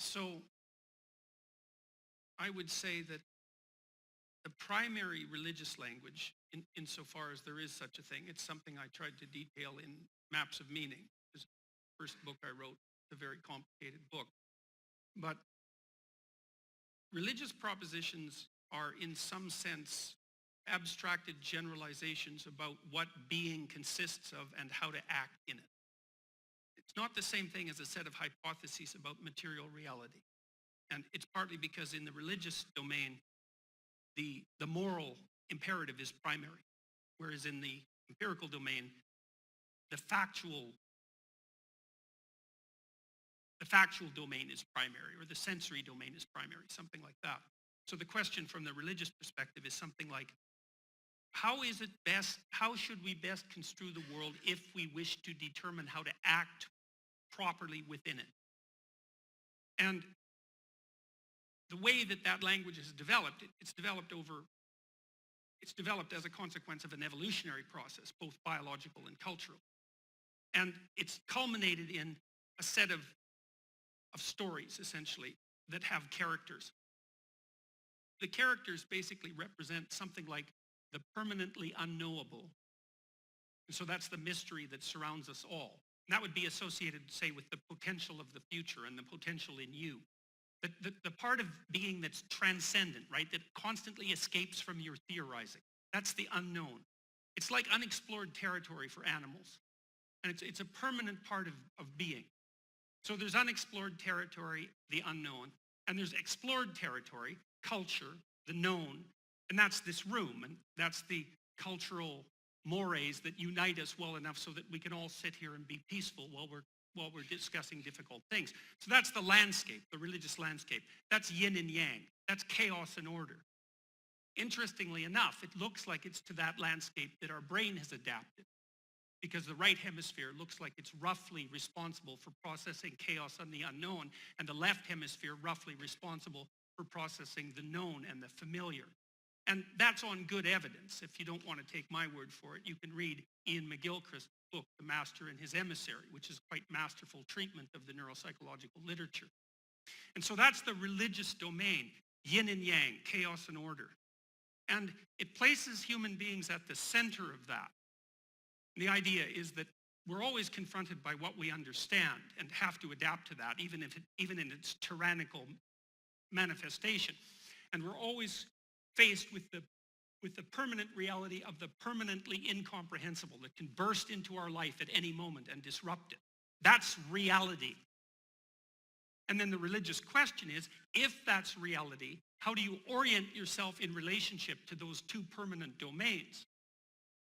So I would say that the primary religious language, insofar as there is such a thing, it's something I tried to detail in Maps of Meaning. This first book I wrote, a very complicated book. But religious propositions are, in some sense, abstracted generalizations about what being consists of and how to act in it. It's not the same thing as a set of hypotheses about material reality. And it's partly because in the religious domain, the moral imperative is primary, whereas in the empirical domain, the factual domain is primary, or the sensory domain is primary, something like that. So the question from the religious perspective is something like, how should we best construe the world if we wish to determine how to act properly within it? And the way that language is developed, it's developed as a consequence of an evolutionary process, both biological and cultural. And it's culminated in a set of stories, essentially, that have characters. The characters basically represent something like the permanently unknowable. And so that's the mystery that surrounds us all. And that would be associated, say, with the potential of the future and the potential in you. The part of being that's transcendent, right, that constantly escapes from your theorizing. That's the unknown. It's like unexplored territory for animals. And it's a permanent part of being. So there's unexplored territory, the unknown, and there's explored territory, culture, the known, and that's this room, and that's the cultural mores that unite us well enough so that we can all sit here and be peaceful while we're discussing difficult things. So that's the landscape, the religious landscape. That's yin and yang. That's chaos and order. Interestingly enough, it looks like it's to that landscape that our brain has adapted, because the right hemisphere looks like it's roughly responsible for processing chaos and the unknown, and the left hemisphere roughly responsible for processing the known and the familiar. And that's on good evidence. If you don't want to take my word for it, you can read Ian McGilchrist's book, The Master and His Emissary, which is quite masterful treatment of the neuropsychological literature. And so that's the religious domain, yin and yang, chaos and order. And it places human beings at the center of that. And the idea is that we're always confronted by what we understand and have to adapt to that, even in its tyrannical manifestation. And we're always faced with the permanent reality of the permanently incomprehensible that can burst into our life at any moment and disrupt it. That's reality. And then the religious question is, if that's reality, how do you orient yourself in relationship to those two permanent domains?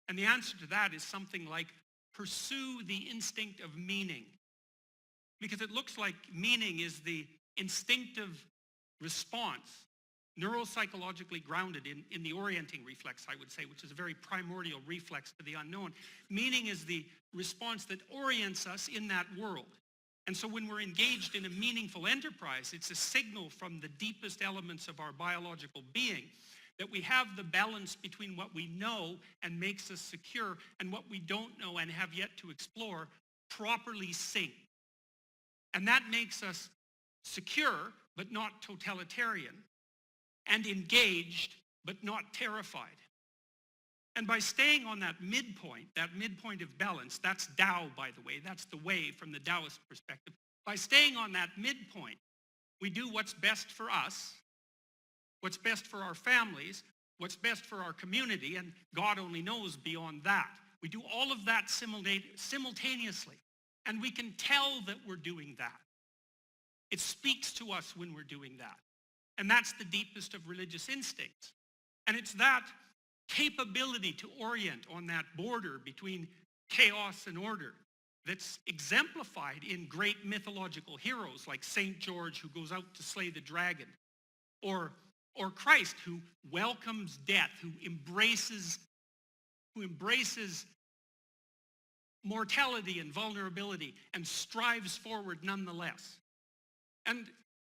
And the answer to that is something like, pursue the instinct of meaning. Because it looks like meaning is the instinctive response, neuropsychologically grounded in the orienting reflex, I would say, which is a very primordial reflex to the unknown. Meaning is the response that orients us in that world. And so when we're engaged in a meaningful enterprise, it's a signal from the deepest elements of our biological being that we have the balance between what we know and makes us secure and what we don't know and have yet to explore properly sync. And that makes us secure, but not totalitarian, and engaged, but not terrified. And by staying on that midpoint of balance, that's Tao, by the way, that's the way from the Taoist perspective. By staying on that midpoint, we do what's best for us, what's best for our families, what's best for our community, and God only knows beyond that. We do all of that simultaneously, and we can tell that we're doing that. It speaks to us when we're doing that. And that's the deepest of religious instincts. And it's that capability to orient on that border between chaos and order that's exemplified in great mythological heroes like St. George, who goes out to slay the dragon, or Christ, who welcomes death, who embraces mortality and vulnerability and strives forward nonetheless. And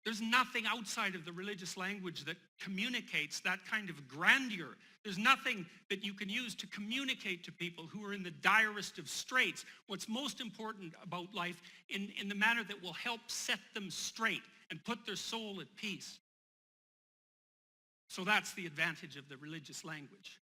There's nothing outside of the religious language that communicates that kind of grandeur. There's nothing that you can use to communicate to people who are in the direst of straits what's most important about life in the manner that will help set them straight and put their soul at peace. So that's the advantage of the religious language.